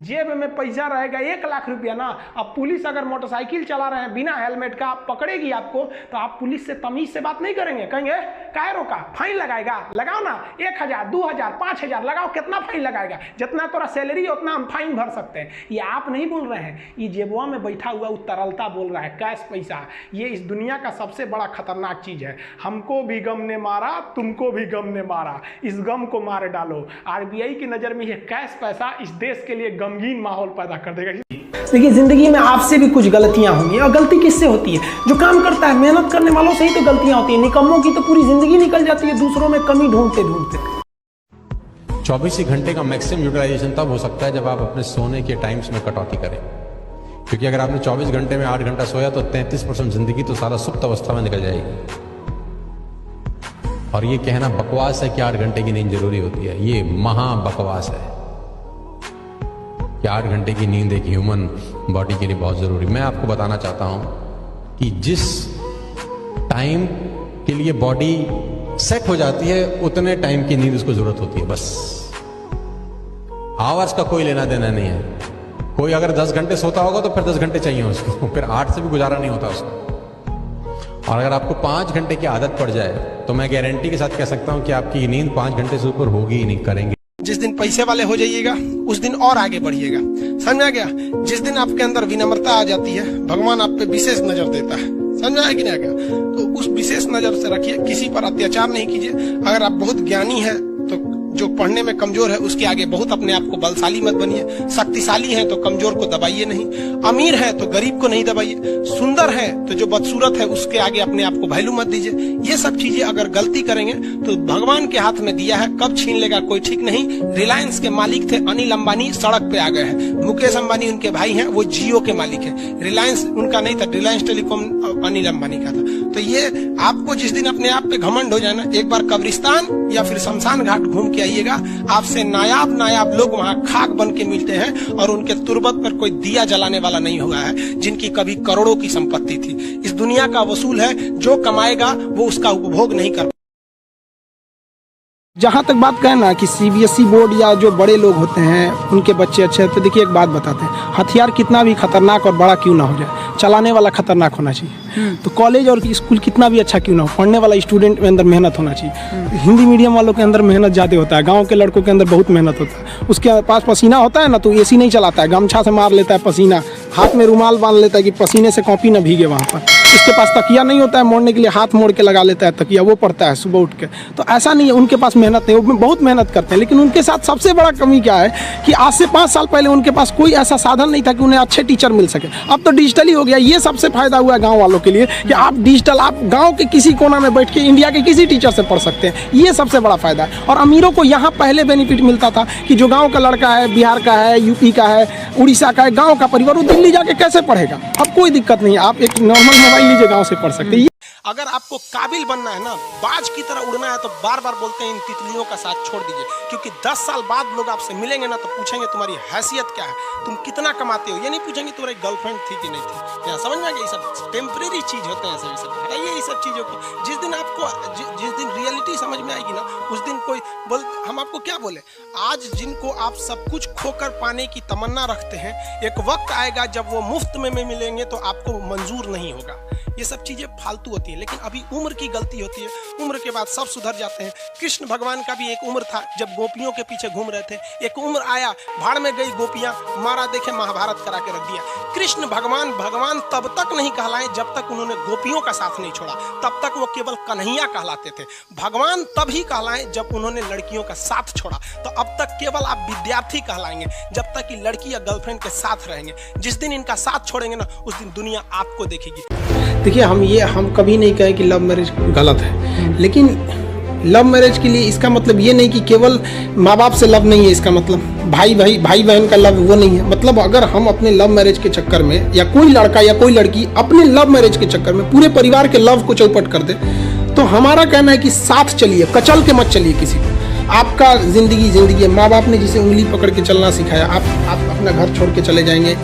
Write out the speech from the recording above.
जेब में पैसा रहेगा 1 लाख रुपया ना। अब पुलिस अगर मोटरसाइकिल चला रहे हैं बिना हेलमेट का पकड़ेगी आपको तो आप पुलिस से तमीज से बात नहीं करेंगे, कहेंगे काहे रोका, फाइन लगाएगा, लगाओ ना 1000 2000 5000 लगाओ, कितना फाइन लगाएगा, जितना तोरा सैलरी उतना हम फाइन भर सकते हैं। ये आप नहीं बोल रहे हैं, ये जेबुआ में बैठा हुआ वो तरलता बोल रहा है, कैश पैसा। ये इस दुनिया का सबसे बड़ा खतरनाक चीज है। हमको भी गम ने मारा, तुमको भी गम ने मारा, इस गम को मार डालो। आरबीआई की नजर में ये कैश पैसा इस देश के लिए गमगीन माहौल पैदा कर देगा। देखिए जिंदगी में आपसे भी कुछ गलतियां होंगी, और गलती किससे होती है? जो काम करता है, मेहनत करने वालों से ही तो गलतियां होती है। निकम्मों की तो पूरी जिंदगी निकल जाती है दूसरों में कमी ढूंढते ढूंढते। 24 ही घंटे का मैक्सिमम यूटिलाइजेशन तब हो सकता है जब आप अपने सोने के टाइम्स में कटौती करें, क्योंकि अगर आपने 24 घंटे में 8 घंटा सोया तो 33% जिंदगी तो सारा सुप्त अवस्था में निकल जाएगी। और ये कहना बकवास है कि 8 घंटे की नींद जरूरी होती है, ये महा बकवास है कि 8 घंटे की नींद एक ह्यूमन बॉडी के लिए बहुत जरूरी। मैं आपको बताना चाहता हूं कि जिस टाइम के लिए बॉडी सेट हो जाती है उतने टाइम की नींद उसको जरूरत होती है, बस। आवर्स का कोई लेना देना नहीं है। कोई अगर 10 घंटे सोता होगा तो फिर 10 घंटे चाहिए उसको, फिर 8 से भी गुजारा नहीं होता उसको। और अगर आपको 5 घंटे की आदत पड़ जाए तो मैं गारंटी के साथ कह सकता हूं कि आपकी नींद 5 घंटे से ऊपर होगी ही नहीं, करेंगे। जिस दिन पैसे वाले हो जाइएगा उस दिन और आगे बढ़िएगा, समझा गया? जिस दिन आपके अंदर विनम्रता आ जाती है भगवान आप पे विशेष नजर देता है, समझा है कि नहीं गया? तो उस विशेष नजर से रखिए, किसी पर अत्याचार नहीं कीजिए। अगर आप बहुत ज्ञानी है तो जो पढ़ने में कमजोर है उसके आगे बहुत अपने आप को बलशाली मत बनिए। शक्तिशाली है तो कमजोर को दबाइए नहीं, अमीर है तो गरीब को नहीं दबाइए, सुंदर है तो जो बदसूरत है उसके आगे अपने आप को वैल्यू मत दीजिए। ये सब चीजें अगर गलती करेंगे तो भगवान के हाथ में दिया है, कब छीन लेगा कोई ठीक नहीं। रिलायंस के मालिक थे अनिल अंबानी, सड़क पे आ गए हैं। मुकेश अंबानी उनके भाई हैं, वो जियो के मालिक है। रिलायंस उनका नहीं था, रिलायंस टेलीकॉम अनिल अंबानी का था। तो ये आपको जिस दिन अपने आप पे घमंड हो जाए ना, एक बार कब्रिस्तान या फिर शमशान घाट घूम के आइएगा, आपसे नायाब लोग वहाँ खाक बन के मिलते हैं और उनके तुरबत पर कोई दिया जलाने वाला नहीं हुआ है, जिनकी कभी करोड़ों की संपत्ति थी। इस दुनिया का वसूल है, जो कमाएगा वो उसका उपभोग नहीं कर। जहाँ तक बात करें ना कि सीबीएसई बोर्ड या जो बड़े लोग होते हैं उनके बच्चे अच्छे हैं, तो देखिए एक बात बताते हैं, हथियार कितना भी खतरनाक और बड़ा क्यों ना हो जाए, चलाने वाला खतरनाक होना चाहिए। तो कॉलेज और स्कूल कितना भी अच्छा क्यों ना हो, पढ़ने वाला स्टूडेंट में अंदर मेहनत होना चाहिए। हिंदी मीडियम वालों के अंदर मेहनत ज़्यादा होता है, गाँव के लड़कों के अंदर बहुत मेहनत होता है। उसके पास पसीना होता है ना तो एसी नहीं चलाता है, गमछा से मार लेता है पसीना, हाथ में रुमाल बांध लेता है कि पसीने से कॉपी ना भीगे वहाँ पर। उसके पास तकिया नहीं होता है मोड़ने के लिए, हाथ मोड़ के लगा लेता है तकिया, वो पड़ता है सुबह उठ के। तो ऐसा नहीं है, उनके पास मेहनत नहीं, वो बहुत मेहनत करते हैं। लेकिन उनके साथ सबसे बड़ा कमी क्या है कि आज से 5 साल पहले उनके पास कोई ऐसा साधन नहीं था कि उन्हें अच्छे टीचर मिल सके। अब तो डिजिटली हो गया। ये सबसे फायदा हुआ गाँव वालों के लिए कि आप डिजिटल, आप गाँव के किसी कोना में बैठ के इंडिया के किसी टीचर से पढ़ सकते हैं। ये सबसे बड़ा फायदा है। और अमीरों को यहाँ पहले बेनिफिट मिलता था कि जो गाँव का लड़का है, बिहार का है, यूपी का है, उड़ीसा का है, गाँव का परिवार, वो दिल्ली जाके कैसे पढ़ेगा? अब कोई दिक्कत नहीं है, आप एक नॉर्मल मोबाइल लीजिए, गाँव से पढ़ सकते हैं। अगर आपको काबिल बनना है ना, बाज की तरह उड़ना है, तो बार बार बोलते हैं इन तितलियों का साथ छोड़ दीजिए, क्योंकि 10 साल बाद लोग आपसे मिलेंगे ना तो पूछेंगे तुम्हारी हैसियत क्या है, तुम कितना कमाते हो। ये नहीं पूछेंगे तुम्हारी गर्लफ्रेंड थी कि नहीं थी। यहाँ समझ में आ गया, ये सब टेम्परेरी चीज होते हैं। सभी सब हटाइए ये सब चीजों को। जिस दिन आपको जिस दिन रियलिटी समझ में आएगी ना, उस दिन कोई बोल, हम आपको क्या बोले, आज जिनको आप सब कुछ खोकर पाने की तमन्ना रखते हैं, एक वक्त आएगा जब वो मुफ्त में मिलेंगे तो आपको मंजूर नहीं होगा। ये सब चीजें फालतू होती है, लेकिन अभी उम्र की गलती होती है। उम्र के बाद सब सुधर जाते हैं। कृष्ण भगवान का भी एक उम्र था जब गोपियों के पीछे घूम रहे थे। एक उम्र आया, भाड़ में गई गोपियां, मारा देखे महाभारत करा के रख दिया। कृष्ण भगवान तब तक नहीं कहलाए जब तक उन्होंने गोपियों का साथ नहीं छोड़ा, तब तक वो केवल कन्हैया कहलाते थे। भगवान तभी कहलाए जब उन्होंने लड़कियों का साथ छोड़ा। तो अब तक केवल आप विद्यार्थी कहलाएंगे जब तक कि लड़की या गर्लफ्रेंड के साथ रहेंगे। जिस दिन इनका साथ छोड़ेंगे ना, उस दिन दुनिया आपको देखेगी। देखिए हम कभी नहीं कहें कि लव मैरिज गलत है, लेकिन लव मैरिज के लिए इसका मतलब ये नहीं कि केवल माँ बाप से लव नहीं है। इसका मतलब भाई बहन का लव वो नहीं है। मतलब अगर हम अपने लव मैरिज के चक्कर में, या कोई लड़का या कोई लड़की अपने लव मैरिज के चक्कर में पूरे परिवार के लव को चौपट कर दे, तो हमारा कहना है कि साथ चलिए, कचल के मत चलिए किसी को। आपका जिंदगी है। माँ बाप ने जिसे उंगली पकड़ के चलना सिखाया, आप अपना घर छोड़ के चले जाएंगे।